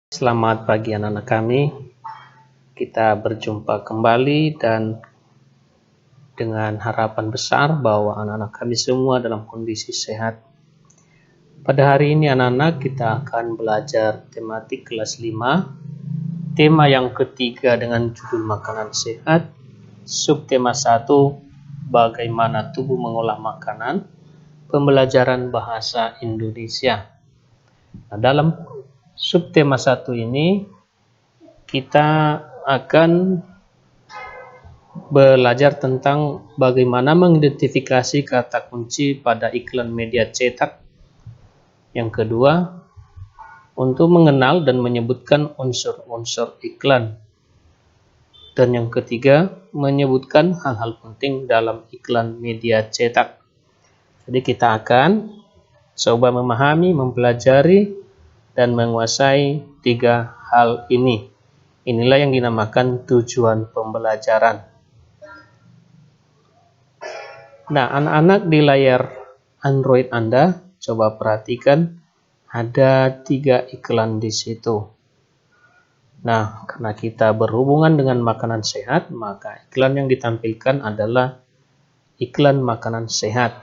Selamat pagi anak-anak kami. Kita berjumpa kembali dan dengan harapan besar bahwa anak-anak kami semua dalam kondisi sehat. Pada hari ini anak-anak kita akan belajar tematik kelas 5. Tema yang ketiga dengan judul makanan sehat. Subtema 1, bagaimana tubuh mengolah makanan. Pembelajaran bahasa Indonesia. Nah, dalam subtema 1 ini kita akan belajar tentang bagaimana mengidentifikasi kata kunci pada iklan media cetak. Yang kedua, untuk mengenal dan menyebutkan unsur-unsur iklan. Dan yang ketiga, menyebutkan hal-hal penting dalam iklan media cetak. Jadi kita akan coba memahami, mempelajari, dan menguasai 3 hal ini. Inilah yang dinamakan tujuan pembelajaran. Nah, anak-anak di layar Android Anda, coba perhatikan ada 3 iklan di situ. Nah, karena kita berhubungan dengan makanan sehat, maka iklan yang ditampilkan adalah iklan makanan sehat.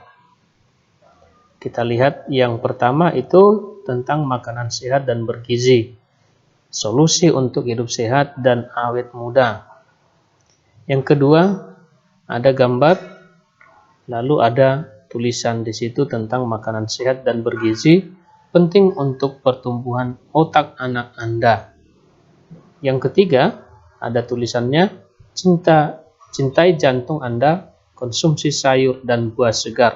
Kita lihat yang pertama itu tentang makanan sehat dan bergizi. Solusi untuk hidup sehat dan awet muda. Yang kedua, ada gambar, lalu ada tulisan di situ tentang makanan sehat dan bergizi, penting untuk pertumbuhan otak anak Anda. Yang ketiga, ada tulisannya, cintai jantung Anda, konsumsi sayur dan buah segar.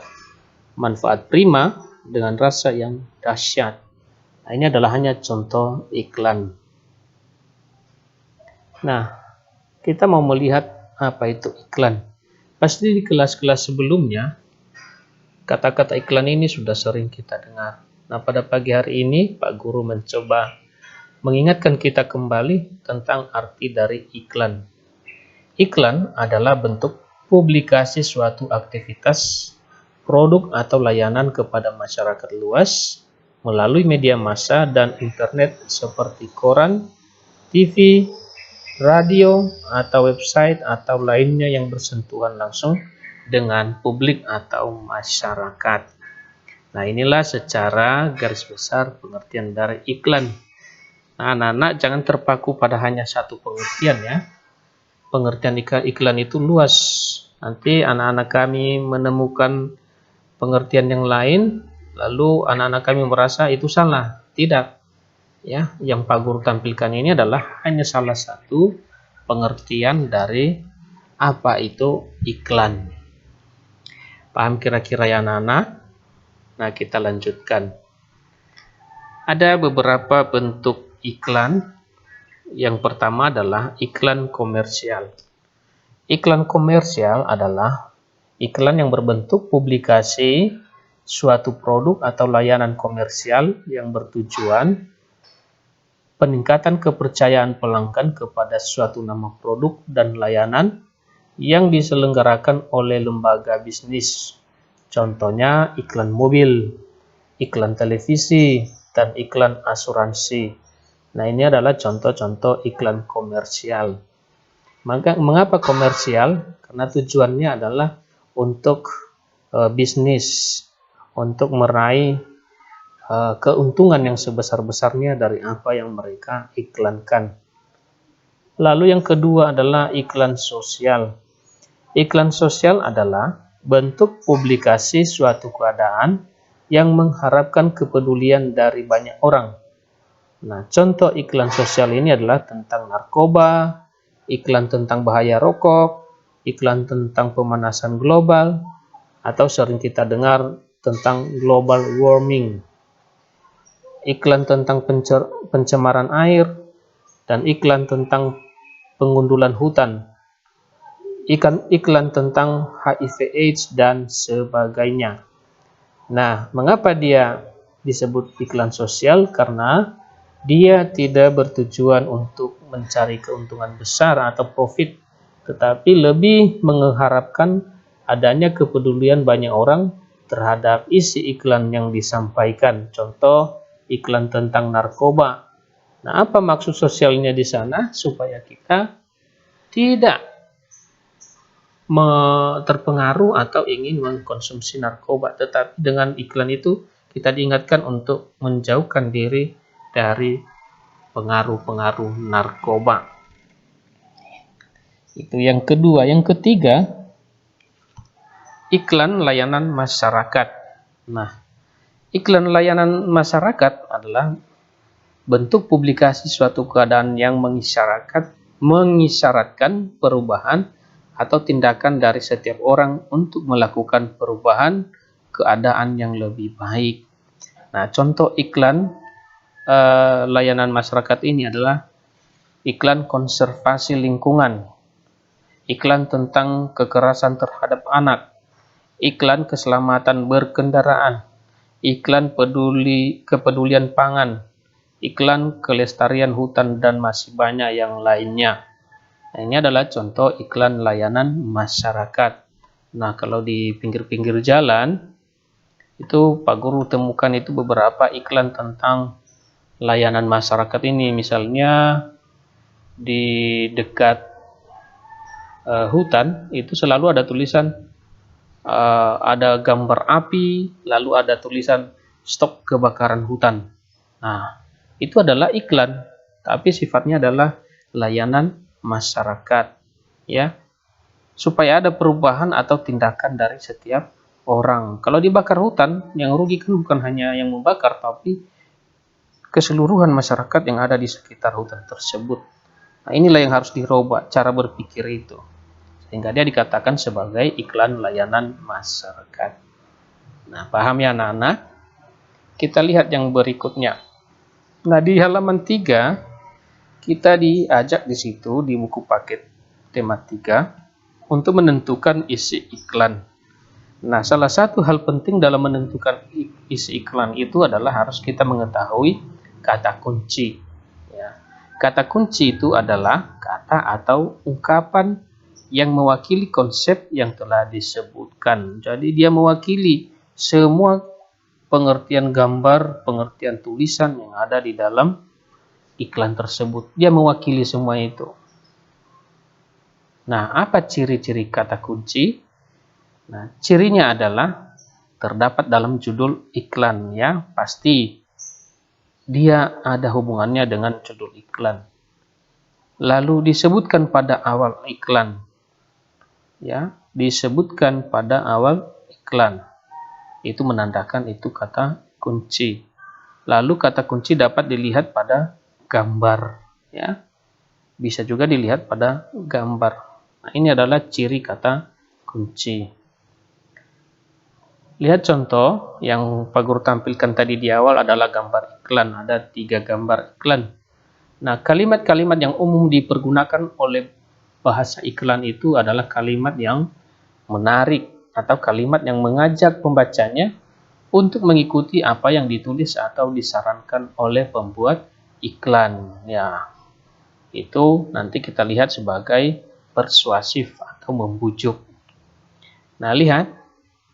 Manfaat prima dengan rasa yang dahsyat. Nah, ini adalah hanya contoh iklan. Nah, kita mau melihat apa itu iklan. Pasti di kelas-kelas sebelumnya, kata-kata iklan ini sudah sering kita dengar. Nah, pada pagi hari ini, Pak Guru mencoba mengingatkan kita kembali tentang arti dari iklan. Iklan adalah bentuk publikasi suatu aktivitas, produk atau layanan kepada masyarakat luas melalui media massa dan internet seperti koran, TV, radio, atau website atau lainnya yang bersentuhan langsung dengan publik atau masyarakat. Nah, inilah secara garis besar pengertian dari iklan. Nah, anak-anak jangan terpaku pada hanya satu pengertian ya. Pengertian iklan itu luas. Nanti anak-anak kami menemukan pengertian yang lain, lalu anak-anak kami merasa itu salah. Tidak. Ya, yang Pak Guru tampilkan ini adalah hanya salah satu pengertian dari apa itu iklan. Paham kira-kira ya anak-anak? Nah, kita lanjutkan. Ada beberapa bentuk iklan. Yang pertama adalah iklan komersial. Iklan komersial adalah iklan yang berbentuk publikasi suatu produk atau layanan komersial yang bertujuan peningkatan kepercayaan pelanggan kepada suatu nama produk dan layanan yang diselenggarakan oleh lembaga bisnis. Contohnya iklan mobil, iklan televisi, dan iklan asuransi. Nah, ini adalah contoh-contoh iklan komersial. Mengapa komersial? Karena tujuannya adalah untuk bisnis, untuk meraih keuntungan yang sebesar-besarnya dari apa yang mereka iklankan. Lalu yang kedua adalah iklan sosial. Iklan sosial adalah bentuk publikasi suatu keadaan yang mengharapkan kepedulian dari banyak orang. Nah, contoh iklan sosial ini adalah tentang narkoba, iklan tentang bahaya rokok, iklan tentang pemanasan global, atau sering kita dengar tentang global warming. Iklan tentang pencemaran air, dan iklan tentang pengundulan hutan, iklan tentang HIV/AIDS dan sebagainya. Nah, mengapa dia disebut iklan sosial? Karena dia tidak bertujuan untuk mencari keuntungan besar atau profit, tetapi lebih mengharapkan adanya kepedulian banyak orang terhadap isi iklan yang disampaikan. Contoh, iklan tentang narkoba. Nah, apa maksud sosialnya di sana? Supaya kita tidak terpengaruh atau ingin mengkonsumsi narkoba, tetapi dengan iklan itu kita diingatkan untuk menjauhkan diri dari pengaruh-pengaruh narkoba. Itu yang kedua. Yang ketiga, iklan layanan masyarakat. Nah, iklan layanan masyarakat adalah bentuk publikasi suatu keadaan yang mengisyaratkan perubahan atau tindakan dari setiap orang untuk melakukan perubahan keadaan yang lebih baik. Nah, contoh iklan layanan masyarakat ini adalah iklan konservasi lingkungan, iklan tentang kekerasan terhadap anak, iklan keselamatan berkendaraan, iklan kepedulian pangan, iklan kelestarian hutan, dan masih banyak yang lainnya. Nah, ini adalah contoh iklan layanan masyarakat. Nah, kalau di pinggir-pinggir jalan, itu Pak Guru temukan itu beberapa iklan tentang layanan masyarakat ini. Misalnya di dekat hutan, itu selalu ada tulisan, ada gambar api, lalu ada tulisan stop kebakaran hutan. Nah, itu adalah iklan, tapi sifatnya adalah layanan masyarakat, ya, supaya ada perubahan atau tindakan dari setiap orang. Kalau dibakar hutan, yang rugi kan bukan hanya yang membakar, tapi keseluruhan masyarakat yang ada di sekitar hutan tersebut. Nah, inilah yang harus dirubah cara berpikir itu, sehingga dia dikatakan sebagai iklan layanan masyarakat. Nah, paham ya anak-anak? Kita lihat yang berikutnya. Nah, di halaman 3 kita diajak di situ di buku paket tematika untuk menentukan isi iklan. Nah, salah satu hal penting dalam menentukan isi iklan itu adalah harus kita mengetahui kata kunci. Ya. Kata kunci itu adalah kata atau ungkapan yang mewakili konsep yang telah disebutkan. Jadi dia mewakili semua pengertian gambar, pengertian tulisan yang ada di dalam iklan tersebut. Dia mewakili semua itu. Nah, apa ciri-ciri kata kunci? Nah, cirinya adalah terdapat dalam judul iklan, ya. Pasti dia ada hubungannya dengan judul iklan. Lalu disebutkan pada awal iklan. Ya, disebutkan pada awal iklan. Itu menandakan itu kata kunci. Lalu kata kunci dapat dilihat pada gambar, ya, bisa juga dilihat pada gambar. Nah, ini adalah ciri kata kunci. Lihat contoh yang Pak Guru tampilkan tadi di awal adalah gambar iklan. Ada 3 gambar iklan. Nah, kalimat-kalimat yang umum dipergunakan oleh bahasa iklan itu adalah kalimat yang menarik atau kalimat yang mengajak pembacanya untuk mengikuti apa yang ditulis atau disarankan oleh pembuat iklan. Ya, itu nanti kita lihat sebagai persuasif atau membujuk. Nah, lihat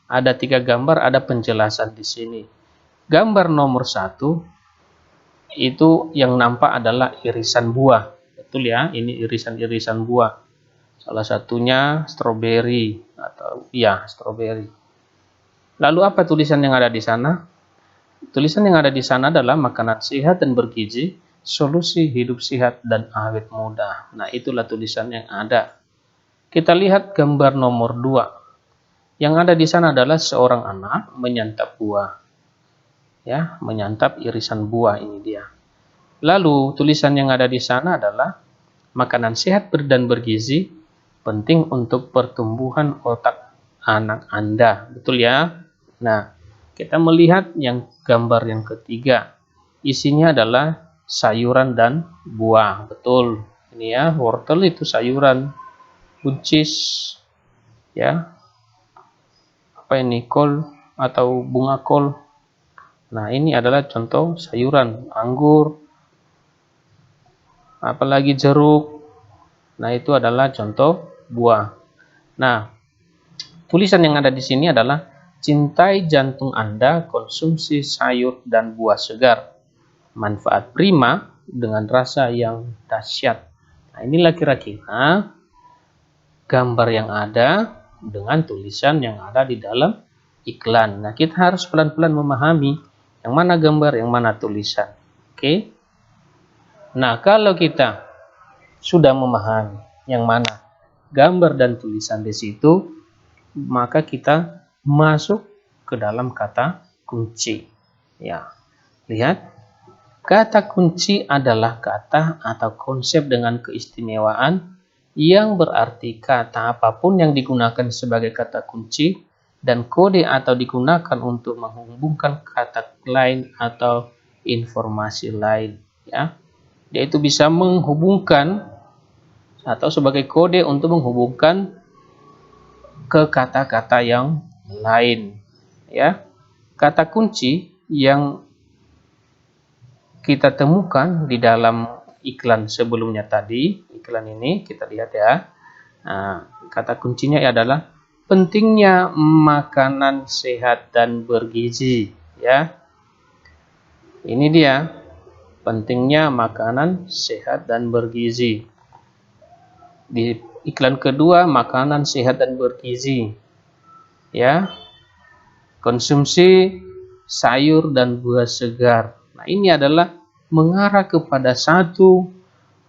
ada 3 gambar, ada penjelasan di sini. Gambar nomor 1 itu yang nampak adalah irisan buah. Betul ya, ini irisan-irisan buah. Salah satunya stroberi atau ya, stroberi. Lalu apa tulisan yang ada di sana? Tulisan yang ada di sana adalah makanan sehat dan bergizi, solusi hidup sehat dan awet muda. Nah, itulah tulisan yang ada. Kita lihat gambar nomor 2. Yang ada di sana adalah seorang anak menyantap buah. Ya, menyantap irisan buah, ini dia. Lalu tulisan yang ada di sana adalah makanan sehat dan bergizi, penting untuk pertumbuhan otak anak Anda. Betul ya? Nah, kita melihat yang gambar yang ketiga. Isinya adalah sayuran dan buah. Betul. Ini ya, wortel itu sayuran. Buncis, ya. Apa ini? Kol atau bunga kol. Nah, ini adalah contoh sayuran. Anggur, apalagi jeruk. Nah, itu adalah contoh buah. Nah, tulisan yang ada di sini adalah cintai jantung Anda, konsumsi sayur dan buah segar. Manfaat prima, dengan rasa yang dahsyat. Nah, inilah kira-kira gambar yang ada dengan tulisan yang ada di dalam iklan. Nah, kita harus pelan-pelan memahami yang mana gambar, yang mana tulisan. Oke. Nah, kalau kita sudah memahami yang mana gambar dan tulisan di situ, maka kita masuk ke dalam kata kunci. Ya, lihat. Kata kunci adalah kata atau konsep dengan keistimewaan yang berarti kata apapun yang digunakan sebagai kata kunci dan kode atau digunakan untuk menghubungkan kata lain atau informasi lain. Ya, yaitu bisa menghubungkan atau sebagai kode untuk menghubungkan ke kata-kata yang lain. Ya, kata kunci yang kita temukan di dalam iklan sebelumnya tadi, iklan ini kita lihat ya. Nah, kata kuncinya adalah pentingnya makanan sehat dan bergizi, ya. Ini dia, pentingnya makanan sehat dan bergizi. Di iklan kedua, makanan sehat dan bergizi, ya. Konsumsi sayur dan buah segar. Nah, ini adalah mengarah kepada satu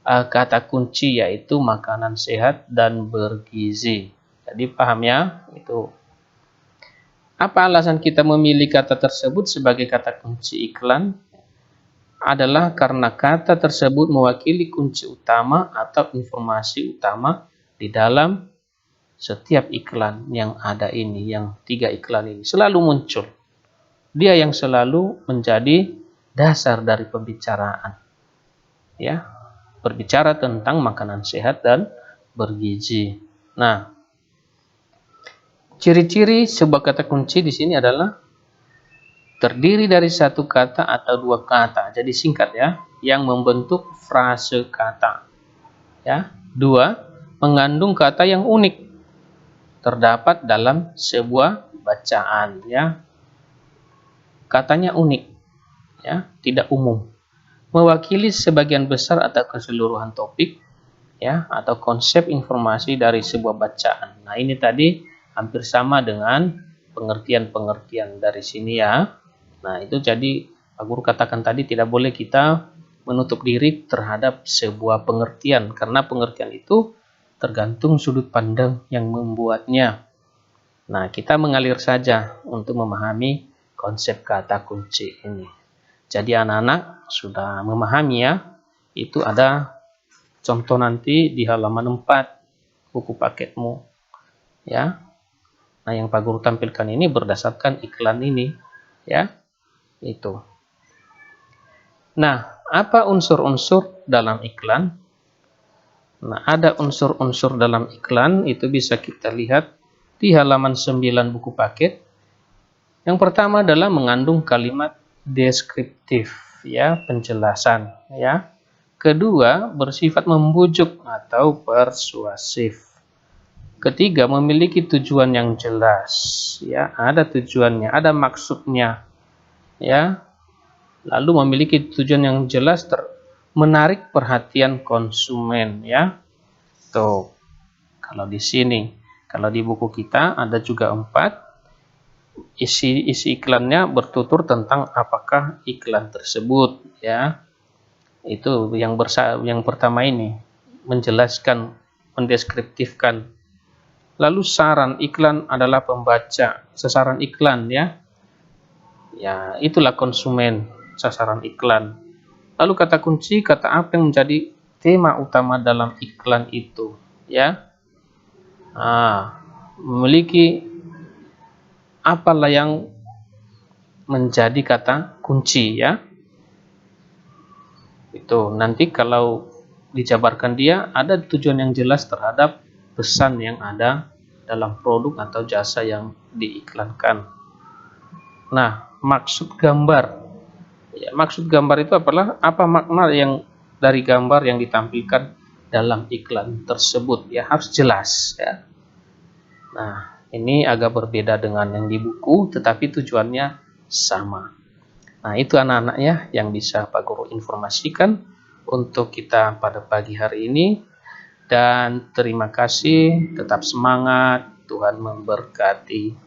kata kunci, yaitu makanan sehat dan bergizi. Jadi paham ya? Itu. Apa alasan kita memilih kata tersebut sebagai kata kunci iklan? Adalah karena kata tersebut mewakili kunci utama atau informasi utama di dalam setiap iklan yang ada ini, yang 3 iklan ini selalu muncul. Dia yang selalu menjadi dasar dari pembicaraan. Ya, berbicara tentang makanan sehat dan bergizi. Nah, ciri-ciri sebuah kata kunci di sini adalah terdiri dari satu kata atau 2 kata. Jadi singkat ya, yang membentuk frase kata. Ya, 2, mengandung kata yang unik terdapat dalam sebuah bacaan ya. Katanya unik, ya, tidak umum. Mewakili sebagian besar atau keseluruhan topik, ya, atau konsep informasi dari sebuah bacaan. Nah, ini tadi hampir sama dengan pengertian-pengertian dari sini ya. Nah, itu jadi Pak Guru katakan tadi tidak boleh kita menutup diri terhadap sebuah pengertian, karena pengertian itu tergantung sudut pandang yang membuatnya. Nah, kita mengalir saja untuk memahami konsep kata kunci ini. Jadi anak-anak sudah memahami ya. Itu ada contoh nanti di halaman 4 buku paketmu. Ya. Nah, yang Pak Guru tampilkan ini berdasarkan iklan ini, ya. Itu. Nah, apa unsur-unsur dalam iklan? Nah, ada unsur-unsur dalam iklan, itu bisa kita lihat di halaman 9 buku paket. Yang pertama adalah mengandung kalimat deskriptif, ya, penjelasan, ya. Kedua, bersifat membujuk atau persuasif. Ketiga, memiliki tujuan yang jelas, ya, ada tujuannya, ada maksudnya, ya. Lalu memiliki tujuan yang jelas menarik perhatian konsumen, ya. Tuh, kalau di sini, kalau di buku kita ada juga 4. Isi iklannya bertutur tentang apakah iklan tersebut, ya. Itu yang pertama ini, menjelaskan, mendeskriptifkan. Lalu saran iklan adalah pembaca, sasaran iklan, ya. Ya, itulah konsumen, sasaran iklan. Lalu kata kunci, kata apa yang menjadi tema utama dalam iklan itu, ya. Memiliki apalah yang menjadi kata kunci, ya. Itu nanti kalau dijabarkan dia ada tujuan yang jelas terhadap pesan yang ada dalam produk atau jasa yang diiklankan. Nah, maksud gambar. Ya, maksud gambar itu apa makna yang dari gambar yang ditampilkan dalam iklan tersebut, ya, harus jelas, ya. Nah, ini agak berbeda dengan yang di buku, tetapi tujuannya sama. Nah, itu anak-anak ya yang bisa Pak Guru informasikan untuk kita pada pagi hari ini. Dan terima kasih, tetap semangat, Tuhan memberkati.